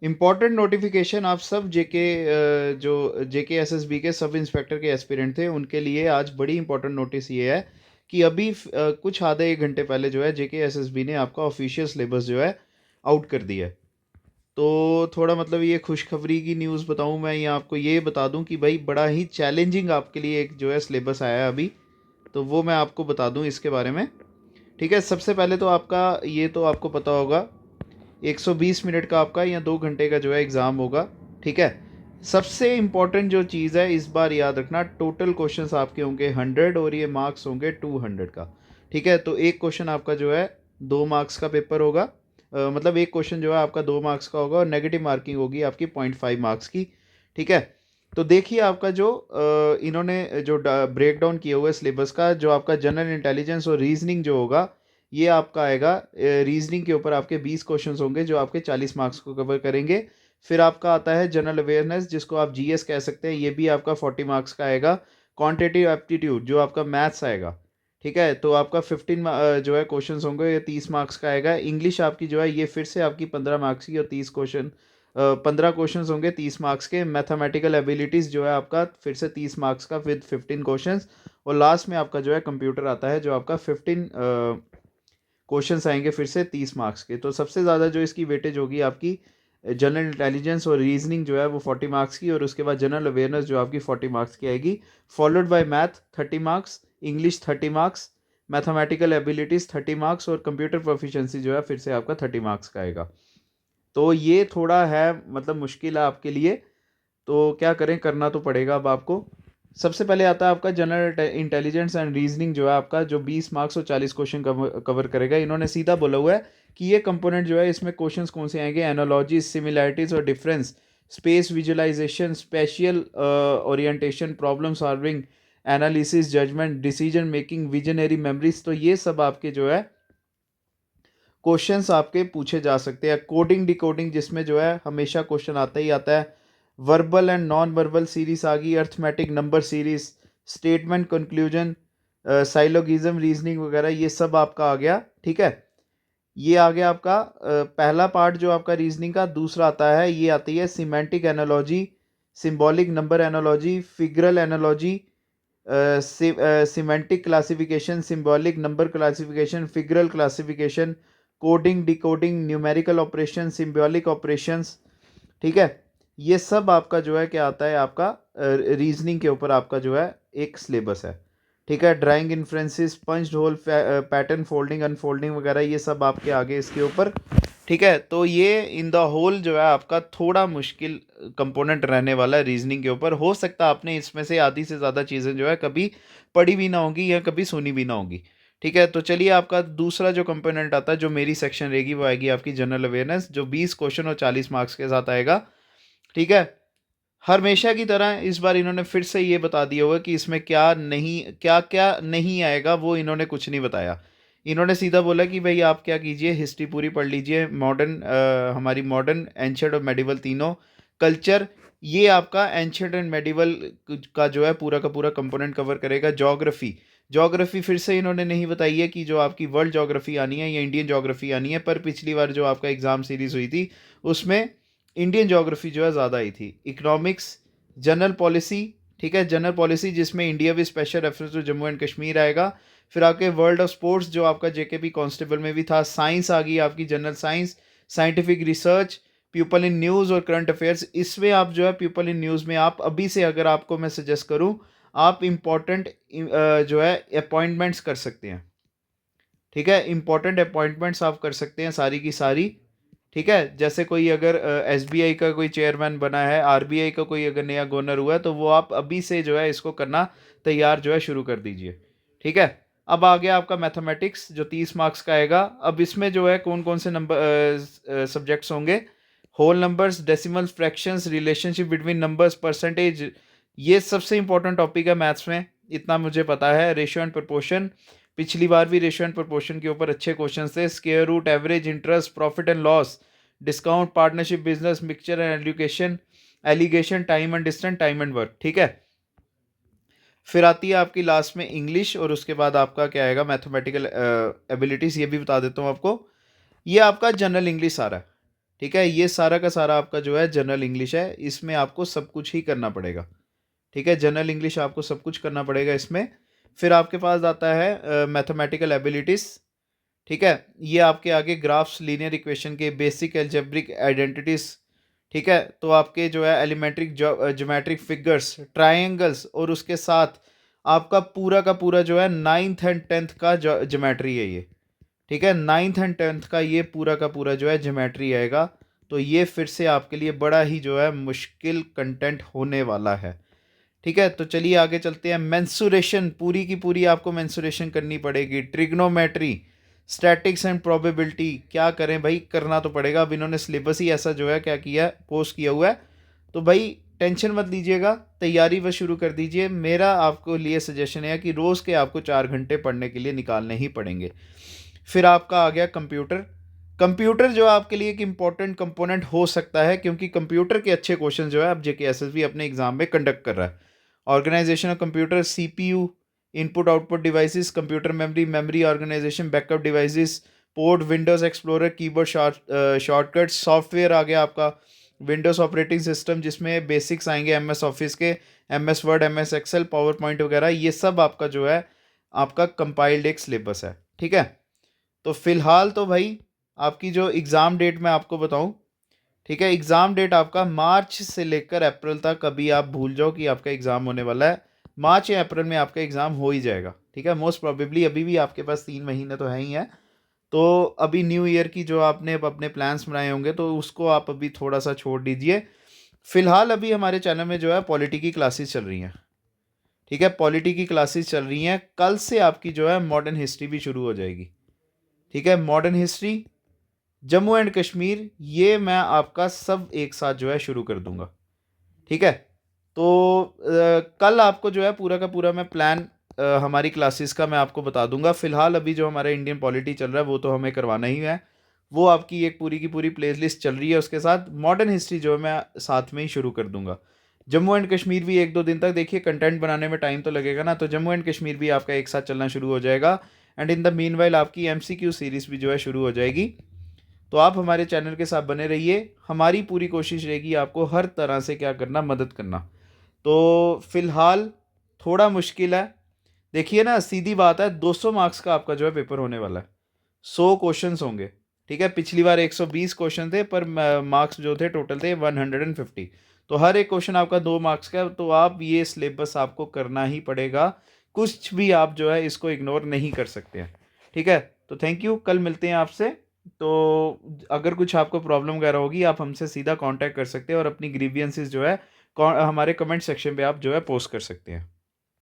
Important notification आप सब जेके जो जेके एसएसबी के सब इंस्पेक्टर के एस्पिरेंट थे उनके लिए आज बड़ी इंपॉर्टेंट नोटिस ये है कि अभी कुछ आधे एक घंटे पहले जो है जेके एसएसबी ने आपका ऑफिशियल सिलेबस जो है आउट कर दिया है। तो थोड़ा मतलब ये खुशखबरी की न्यूज़ बताऊं मैं, ये आपको ये बता दूं कि भाई बड़ा ही चैलेंजिंग आपके लिए एक जो है सिलेबस आया है अभी। तो वो मैं आपको बता दूं इसके बारे में। ठीक है, सबसे पहले तो आपका ये तो आपको पता होगा 120 मिनट का आपका या 2 घंटे का जो है एग्ज़ाम होगा। ठीक है, सबसे इम्पॉर्टेंट जो चीज़ है इस बार याद रखना, टोटल क्वेश्चंस आपके होंगे 100 और ये मार्क्स होंगे 200 का। ठीक है, तो एक क्वेश्चन आपका जो है 2 मार्क्स का पेपर होगा। मतलब एक क्वेश्चन जो है आपका 2 मार्क्स का होगा और नेगेटिव मार्किंग होगी आपकी 0.5 मार्क्स की। ठीक है, तो देखिए आपका जो इन्होंने जो ब्रेक डाउन किया हुआ है सिलेबस का, जो आपका जनरल इंटेलिजेंस और रीजनिंग जो होगा ये आपका आएगा। रीजनिंग के ऊपर आपके 20 क्वेश्चंस होंगे जो आपके 40 मार्क्स को कवर करेंगे। फिर आपका आता है जनरल अवेयरनेस जिसको आप जीएस कह सकते हैं, ये भी आपका 40 मार्क्स का आएगा। क्वांटिटेटिव एप्टीट्यूड जो आपका मैथ्स आएगा। ठीक है, तो आपका 15 जो है क्वेश्चंस होंगे, ये 30 मार्क्स का आएगा। इंग्लिश आपकी जो है ये फिर से आपकी 15 मार्क्स की और 15 क्वेश्चन होंगे 30 मार्क्स के। मैथमेटिकल एबिलिटीज़ जो है आपका फिर से 30 मार्क्स का विद 15 क्वेश्चंस। और लास्ट में आपका जो है कंप्यूटर आता है जो आपका 15 क्वेश्चंस आएंगे फिर से 30 मार्क्स के। तो सबसे ज़्यादा जो इसकी वेटेज होगी आपकी जनरल इंटेलिजेंस और रीजनिंग जो है वो 40 मार्क्स की, और उसके बाद जनरल अवेयरनेस जो आपकी 40 मार्क्स की आएगी। Followed by math 30 marks, English 30 marks, mathematical abilities 30 marks और कंप्यूटर प्रोफिशिएंसी जो है फिर से आपका 30 मार्क्स का आएगा। तो ये थोड़ा है मतलब मुश्किल है आपके लिए। तो क्या करें, करना तो पड़ेगा अब आपको। सबसे पहले आता है आपका जनरल इंटेलिजेंस एंड रीजनिंग जो है आपका, जो 20 मार्क्स और 40 क्वेश्चन कवर करेगा। इन्होंने सीधा बोला हुआ है कि ये कंपोनेंट जो है इसमें क्वेश्चंस कौन से आएंगे, एनालॉजी, सिमिलैरिटीज और difference, space visualisation, spatial orientation, problem solving, analysis, judgement, decision making, visionary memories. तो ये सब आपके जो है क्वेश्चंस आपके पूछे जा सकते हैं। कोडिंग डिकोडिंग जिसमें जो है हमेशा क्वेश्चन आता ही आता है। Verbal and non verbal series आ गई, arithmetic number series, statement conclusion, syllogism, reasoning वगैरह, ये सब आपका आ गया। ठीक है, ये आ गया आपका पहला पार्ट जो आपका रीजनिंग का। दूसरा आता है, ये आती है semantic analogy, symbolic number analogy, figural analogy, semantic classification, symbolic number classification, figural classification, coding decoding, numerical operation, symbolic operations. ठीक है, ये सब आपका जो है क्या आता है आपका रीजनिंग के ऊपर आपका जो है एक सिलेबस है। ठीक है, drawing inferences, punch hole pattern, folding unfolding वगैरह, ये सब आपके आगे इसके ऊपर। ठीक है, तो ये इन द होल जो है आपका थोड़ा मुश्किल कंपोनेंट रहने वाला है रीजनिंग के ऊपर। हो सकता है आपने इसमें से आधी से ज़्यादा चीज़ें जो है कभी पढ़ी भी ना होंगी या कभी सुनी भी ना होंगी। ठीक है, तो चलिए आपका दूसरा जो कंपोनेंट आता है जो मेरी सेक्शन रहेगी वो आएगी आपकी जनरल अवेयरनेस, जो 20 क्वेश्चन और 40 मार्क्स के साथ आएगा। ठीक है, हमेशा की तरह इस बार इन्होंने फिर से ये बता दिया होगा कि इसमें क्या क्या नहीं आएगा, वो इन्होंने कुछ नहीं बताया। इन्होंने सीधा बोला कि भाई आप क्या कीजिए, हिस्ट्री पूरी पढ़ लीजिए, मॉडर्न हमारी मॉडर्न, एंशिएंट और मेडिवल तीनों, कल्चर, ये आपका एंशिएंट एंड मेडिवल का जो है पूरा का पूरा कंपोनेंट कवर करेगा। ज्योग्राफी, ज्योग्राफी फिर से इन्होंने नहीं बताई है कि जो आपकी वर्ल्ड ज्योग्राफी आनी है या इंडियन ज्योग्राफी आनी है, पर पिछली बार जो आपका एग्ज़ाम सीरीज़ हुई थी उसमें इंडियन ज्योग्राफी जो है ज़्यादा आई थी। Economics, general policy. ठीक है, जनरल पॉलिसी जिसमें India with special reference to Jammu and Kashmir आएगा। फिर आपके वर्ल्ड ऑफ स्पोर्ट्स जो आपका जेकेपी कांस्टेबल में भी था। साइंस आ गई आपकी, general science, scientific research, people in news और करंट अफेयर्स। इसमें आप जो है पीपल इन न्यूज़ में आप अभी से अगर आपको मैं सजेस्ट करूं, आप इम्पॉर्टेंट जो है अपॉइंटमेंट्स कर सकते हैं। ठीक है, इंपॉर्टेंट अपॉइंटमेंट्स आप कर सकते हैं सारी की सारी। ठीक है, जैसे कोई अगर एसबीआई का कोई चेयरमैन बना है, आरबीआई का कोई अगर नया गवर्नर हुआ है, तो वो आप अभी से जो है इसको करना तैयार जो है शुरू कर दीजिए। ठीक है, अब आ गया आपका मैथमेटिक्स जो 30 मार्क्स का आएगा। अब इसमें जो है कौन कौन से नंबर सब्जेक्ट्स होंगे, whole numbers, decimal fractions, relationship between numbers, percentage, ये सबसे इंपॉर्टेंट टॉपिक है मैथ्स में, इतना मुझे पता है। रेशियो एंड प्रोपोर्शन, पिछली बार भी रेशियो एंड प्रोपोर्शन के ऊपर अच्छे क्वेश्चन थे। Square root, average, interest, profit and loss, discount, partnership, business, mixture and education, allegation, time and distance, time and work. ठीक है, फिर आती है आपकी लास्ट में इंग्लिश, और उसके बाद आपका क्या आएगा, मैथमेटिकल एबिलिटीज। ये भी बता देता हूँ आपको, ये आपका जनरल इंग्लिश आ रहा है। ठीक है, ये सारा का सारा आपका जो है जनरल इंग्लिश है, इसमें आपको सब कुछ ही करना पड़ेगा। ठीक है, जनरल इंग्लिश आपको सब कुछ करना पड़ेगा इसमें। फिर आपके पास आता है मैथमेटिकल एबिलिटीज़। ठीक है, ये आपके आगे ग्राफ्स, लीनियर इक्वेशन के बेसिक एल्जेब्रिक आइडेंटिटीज। ठीक है, तो आपके जो है एलिमेंट्रिक ज्योमेट्रिक फिगर्स, ट्रायंगल्स, और उसके साथ आपका पूरा का पूरा जो है नाइन्थ एंड टेंथ का ज्योमेट्री है ये। ठीक है, नाइन्थ एंड टेंथ का ये पूरा का पूरा जो है ज्योमेट्री आएगा। तो ये फिर से आपके लिए बड़ा ही जो है मुश्किल कंटेंट होने वाला है। ठीक है, तो चलिए आगे चलते हैं। मेंसुरेशन, पूरी की पूरी आपको मेंसुरेशन करनी पड़ेगी। ट्रिग्नोमेट्री, स्टैटिक्स एंड प्रोबेबिलिटी, क्या करें भाई, करना तो पड़ेगा। अब इन्होंने सिलेबस ही ऐसा जो है क्या किया है, पोस्ट किया हुआ है। तो भाई टेंशन मत लीजिएगा, तैयारी बस शुरू कर दीजिए। मेरा आपको लिए सजेशन है कि रोज़ के आपको 4 घंटे पढ़ने के लिए निकालने ही पड़ेंगे। फिर आपका आ गया कंप्यूटर। कंप्यूटर जो आपके लिए एक इम्पॉर्टेंट कंपोनेंट हो सकता है, क्योंकि कंप्यूटर के अच्छे क्वेश्चन जो है अब JKSSB अपने एग्जाम में कंडक्ट कर रहा है। Organisation of computer, CPU, input output devices, computer memory, memory organisation, backup devices, port, Windows Explorer, keyboard shortcut, software आ गया आपका विंडोज ऑपरेटिंग सिस्टम, जिसमें बेसिक्स आएंगे MS ऑफिस के, MS Word, MS Excel, PowerPoint वगैरह। ये सब आपका जो है आपका कंपाइल्ड एक सिलेबस है। ठीक है, तो फिलहाल तो भाई आपकी जो एग्ज़ाम डेट मैं आपको बताऊं, ठीक है, एग्ज़ाम डेट आपका मार्च से लेकर अप्रैल तक। अभी आप भूल जाओ कि आपका एग्ज़ाम होने वाला है। मार्च या अप्रैल में आपका एग्ज़ाम हो ही जाएगा। ठीक है, मोस्ट प्रोबेबली अभी भी आपके पास 3 महीने तो है ही है। तो अभी न्यू ईयर की जो आपने अब अपने प्लान्स बनाए होंगे तो उसको आप अभी थोड़ा सा छोड़ दीजिए। फिलहाल अभी हमारे चैनल में जो है पॉलिटी की क्लासेस चल रही हैं। ठीक है, पॉलिटी की क्लासेस चल रही हैं। कल से आपकी जो है मॉडर्न हिस्ट्री भी शुरू हो जाएगी। ठीक है, modern history, Jammu and Kashmir, ये मैं आपका सब एक साथ जो है शुरू कर दूंगा। ठीक है, तो कल आपको जो है पूरा का पूरा मैं प्लान हमारी क्लासेस का मैं आपको बता दूंगा। फिलहाल अभी जो हमारा इंडियन पॉलिटी चल रहा है वो तो हमें करवाना ही है। वो आपकी एक पूरी की पूरी प्लेलिस्ट चल रही है, उसके साथ मॉडर्न हिस्ट्री जो है मैं साथ में ही शुरू कर दूंगा। जम्मू एंड कश्मीर भी 1-2 दिन तक, देखिए कंटेंट बनाने में टाइम तो लगेगा ना, तो जम्मू एंड कश्मीर भी आपका एक साथ चलना शुरू हो जाएगा। And in the mean while आपकी MCQ सीरीज़ भी जो है शुरू हो जाएगी। तो आप हमारे चैनल के साथ बने रहिए। हमारी पूरी कोशिश रहेगी आपको हर तरह से क्या करना, मदद करना। तो फिलहाल थोड़ा मुश्किल है। देखिए ना, सीधी बात है, 200 मार्क्स का आपका जो है पेपर होने वाला है। 100 क्वेश्चंस होंगे। ठीक है, पिछली बार 120 क्वेश्चन थे, पर मार्क्स जो थे टोटल थे 150। तो हर एक क्वेश्चन आपका 2 मार्क्स का है, तो आप ये सिलेबस आपको करना ही पड़ेगा। कुछ भी आप जो है इसको इग्नोर नहीं कर सकते हैं। ठीक है, तो थैंक यू, कल मिलते हैं आपसे। तो अगर कुछ आपको प्रॉब्लम वगैरह होगी आप हमसे सीधा कांटेक्ट कर सकते हैं, और अपनी ग्रीवियंसेस जो है हमारे कमेंट सेक्शन पे आप जो है पोस्ट कर सकते हैं।